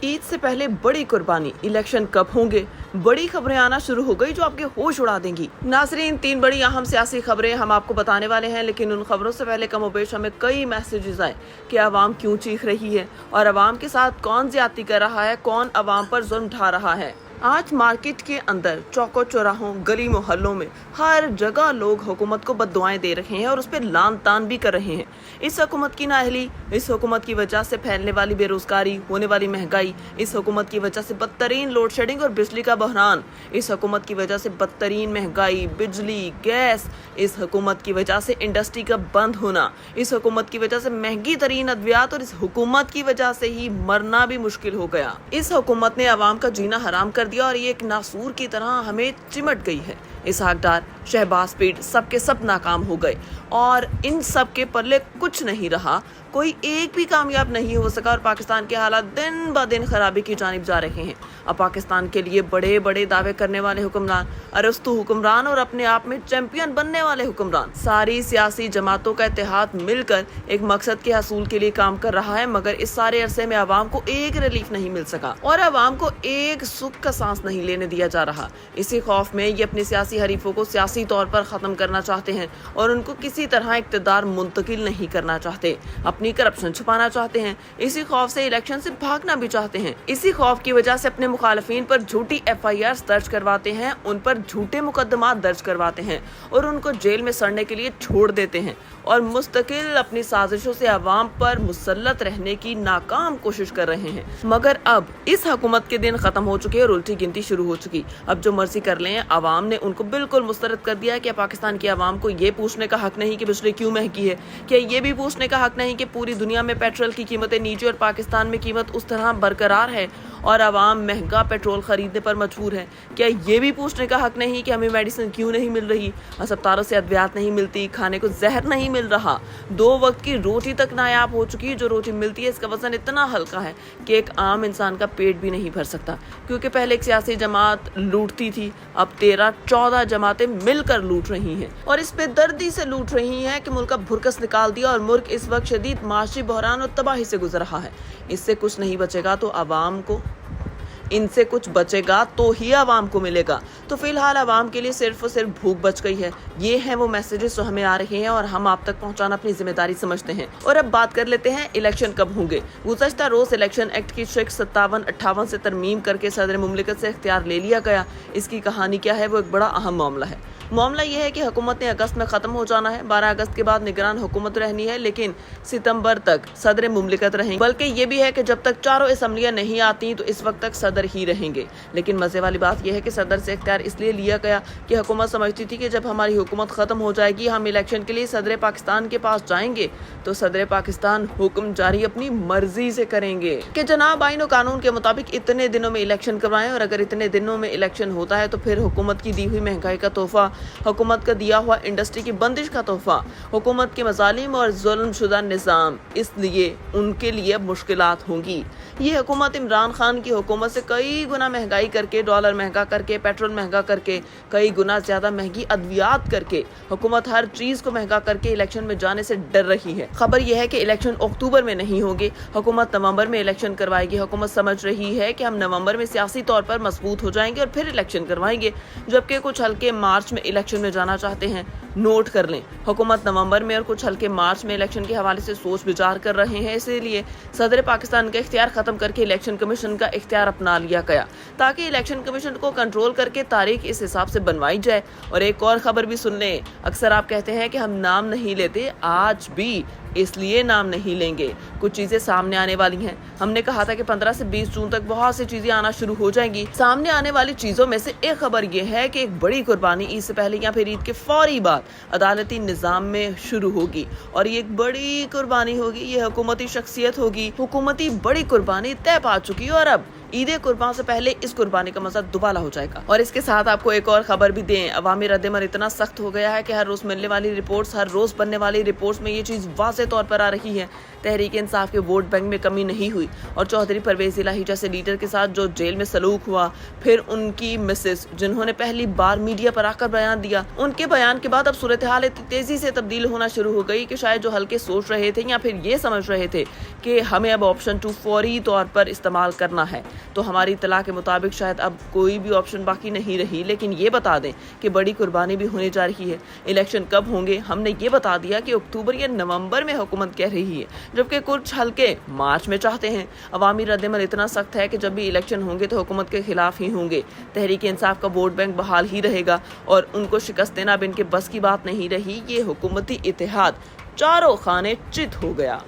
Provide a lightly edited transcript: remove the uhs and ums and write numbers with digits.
ईद से पहले बड़ी कुर्बानी, इलेक्शन कब होंगे? बड़ी खबरें आना शुरू हो गई जो आपके होश उड़ा देंगी। नाजरीन, 3 बड़ी अहम सियासी खबरें हम आपको बताने वाले हैं, लेकिन उन खबरों से पहले कमोबेश हमें कई मैसेजेस आए कि अवाम क्यों चीख रही है और अवाम के साथ कौन ज्यादती कर रहा है, कौन अवाम पर जुल्म ढा रहा है। आज मार्केट के अंदर, चौकों चौराहों, गली मोहल्लों में हर जगह लोग हुकूमत को बद्दुआएं दे रहे हैं और उस पर लान तान भी कर रहे हैं। इस हुकूमत की नाअहली, इस हुकूमत की वजह से फैलने वाली बेरोजगारी, होने वाली महंगाई, इस हुकूमत की वजह से बदतरीन लोड शेडिंग और बिजली का बहरान, इस हुकूमत की वजह से बदतरीन महंगाई, बिजली, गैस, इस हुकूमत की वजह से इंडस्ट्री का बंद होना, इस हुकूमत की वजह से महंगी तरीन अद्वियात और इस हुकूमत की वजह से ही मरना भी मुश्किल हो गया। इस हुकूमत ने अवाम का जीना हराम कर दिया और ये एक नासूर की तरह हमें चिमट गई है। इसहाक डार, शहबाज पीर, सबके सब नाकाम हो गए और इन सब के पल्ले कुछ नहीं रहा। कोई एक भी कामयाब नहीं हो सका और पाकिस्तान के हालात दिन ब दिन खराबी की जानिब जा रहे हैं। अब पाकिस्तान के लिए बड़े बड़े दावे करने वाले हुक्मरान, अरस्तु हुक्मरान और अपने आप में चैंपियन बनने वाले हुक्मरान, सारी सियासी जमातों का इत्तेहाद मिलकर एक मकसद के हसूल के लिए काम कर रहा है, मगर इस सारे अरसे में आवाम को एक रिलीफ नहीं मिल सका और आवाम को एक सुख का सांस नहीं लेने दिया जा रहा। इसी खौफ में ये अपने सियासी हरीफों को सियासी तौर पर खत्म करना चाहते हैं और उनको किसी तरह इक्तदार मुंतकिल नहीं करना चाहते, अपनी करप्शन छुपाना चाहते हैं। इसी खौफ से इलेक्शन से भागना भी चाहते हैं। इसी खौफ की वजह से अपने मुखालफिन पर झूठी FIR दर्ज करवाते हैं, उन पर झूठे मुकदमात दर्ज करवाते हैं और उनको जेल में सड़ने के लिए छोड़ देते हैं और मुस्तकिल अपनी साजिशों से अवाम पर मुसल्लत रहने की नाकाम कोशिश कर रहे हैं। मगर अब इस हुकूमत के दिन खत्म हो चुके और उल्टी गिनती शुरू हो चुकी। अब जो मर्जी कर लें, अवाम ने उनको बिल्कुल मुस्तरद कर दिया कि पाकिस्तान की अवाम को ये पूछने का हक नहीं कि बिजली क्यों महंगी है, क्या ये भी पूछने का हक नहीं कि पूरी दुनिया में पेट्रोल की कीमतें नीचे और पाकिस्तान में कीमत उस तरह बरकरार है और अवाम महंगा पेट्रोल खरीदने पर मजबूर है। क्या ये भी पूछने का हक नहीं कि हमें मेडिसिन क्यों नहीं मिल रही, अस्पतालों से अद्वियात नहीं मिलती, खाने को जहर नहीं मिल रहा, 2 वक्त की रोटी तक नायाब हो चुकी है। जो रोटी मिलती है इसका वजन इतना हल्का है कि एक आम इंसान का पेट भी नहीं भर सकता, क्योंकि पहले एक सियासी जमात लूटती थी, अब 13-14 जमातें मिलकर लूट रही हैं और इस पे दर्दी से लूट रही हैं कि मुल्क का भुरकस निकाल दिया और मुल्क इस वक्त शदीद माशी बहरान और तबाही से गुजर रहा है। इससे कुछ नहीं बचेगा तो आवाम को, इनसे कुछ बचेगा तो ही आवाम को मिलेगा। तो फिलहाल आवाम के लिए सिर्फ और सिर्फ भूख बच गई है। ये हैं वो मैसेजेस जो हमें आ रहे हैं और हम आप तक पहुंचाना अपनी जिम्मेदारी समझते हैं। और अब बात कर लेते हैं इलेक्शन कब होंगे। गुज़श्ता रोज इलेक्शन एक्ट की सेक्शन 57-58 से तरमीम करके सदर मुमलिकत से इख्तियार ले लिया गया। इसकी कहानी क्या है, वो एक बड़ा अहम मामला है। मामला यह है कि हुकूमत ने अगस्त में ख़त्म हो जाना है, 12 अगस्त के बाद निगरान हुकूमत रहनी है, लेकिन सितंबर तक सदर मुमलिकत रहेंगे। बल्कि ये भी है कि जब तक चारों असम्बलियाँ नहीं आती तो इस वक्त तक सदर ही रहेंगे। लेकिन मज़े वाली बात यह है कि सदर से इख्तियार इसलिए लिया गया कि हुकूमत समझती थी कि जब हमारी हुकूमत ख़त्म हो जाएगी, हम इलेक्शन के लिए सदर पाकिस्तान के पास जाएंगे तो सदर पाकिस्तान हुक्म जारी अपनी मर्जी से करेंगे कि जनाब आईन और कानून के मुताबिक इतने दिनों में इलेक्शन करवाएं, और अगर इतने दिनों में इलेक्शन होता है तो फिर हुकूमत की दी हुई महंगाई का तोहफा, हुकूमत का दिया हुआ इंडस्ट्री की बंदिश का तोहफा, हुकूमत के मजालिम और जुल्मशुदा निज़ाम, इसलिए उनके लिए मुश्किलात होंगी। ये हुकूमत इमरान खान की हुकूमत से कई गुना महंगाई करके, डॉलर महंगा करके, पेट्रोल महंगा करके, कई गुना ज़्यादा महंगी अद्वियात करके, हुकूमत हर चीज़ को महंगा करके इलेक्शन में जाने से डर रही है। खबर यह है कि इलेक्शन अक्टूबर में नहीं होंगे, हुकूमत नवंबर में इलेक्शन करवाएगी। हुकूमत समझ रही है कि हम नवंबर में सियासी तौर पर मजबूत हो जाएंगे और फिर इलेक्शन करवाएंगे, जबकि कुछ हल्के मार्च में इलेक्शन में जाना चाहते हैं। नोट कर लें, हुकूमत नवंबर में और कुछ हल्के मार्च में इलेक्शन के हवाले से सोच विचार कर रहे हैं। इसीलिए सदर पाकिस्तान का इख्तियार खत्म करके इलेक्शन कमीशन का इख्तियार अपना लिया गया, ताकि इलेक्शन कमीशन को कंट्रोल करके तारीख इस हिसाब से बनवाई जाए। और एक और खबर भी सुन लें, अक्सर आप कहते हैं कि हम नाम नहीं लेते, आज भी इसलिए नाम नहीं लेंगे, कुछ चीजें सामने आने वाली हैं। हमने कहा था कि 15 से 20 जून तक बहुत सी चीजें आना शुरू हो जाएंगी। सामने आने वाली चीजों में से एक खबर यह है कि एक बड़ी कुर्बानी ईद से पहले या फिर ईद के फौरी बाद अदालती निजाम में शुरू होगी और ये एक बड़ी कुर्बानी होगी, ये हुकूमती शख्सियत होगी। हुकूमती बड़ी कुर्बानी तय पा चुकी है और अब ईद कुर्बान से पहले इस कुर्बानी का मजा दुबाला हो जाएगा। और इसके साथ आपको एक और खबर भी दें, अवामी रद्दमल इतना सख्त हो गया है कि हर रोज मिलने वाली रिपोर्ट्स, हर रोज बनने वाली रिपोर्ट्स में ये चीज वाज़ेह तौर पर आ रही है, तहरीक इंसाफ के वोट बैंक में कमी नहीं हुई। और चौधरी परवेज इलाही जैसे लीडर के साथ जो जेल में सलूक हुआ, फिर उनकी मिसेस जिन्होंने पहली बार मीडिया पर आकर बयान दिया, उनके बयान के बाद अब सूरत हाल इतनी तेजी से तब्दील होना शुरू हो गई कि शायद जो हल्के सोच रहे थे या फिर ये समझ रहे थे कि हमें अब ऑप्शन 2 फौरी तौर पर इस्तेमाल करना है, तो हमारी इत्तला के मुताबिक शायद अब कोई भी ऑप्शन बाकी नहीं रही। लेकिन ये बता दें कि बड़ी कुर्बानी भी होने जा रही है। इलेक्शन कब होंगे हमने ये बता दिया कि अक्टूबर या नवंबर में हुकूमत कह रही है, जबकि कुछ हल्के मार्च में चाहते हैं। अवामी रद्दमल इतना सख्त है कि जब भी इलेक्शन होंगे तो हुकूमत के खिलाफ ही होंगे। तहरीक इंसाफ का वोट बैंक बहाल ही रहेगा और उनको शिकस्त देना अब इनके बस की बात नहीं रही। ये हुकूमती इत्तेहाद चारों खाने चित हो गया।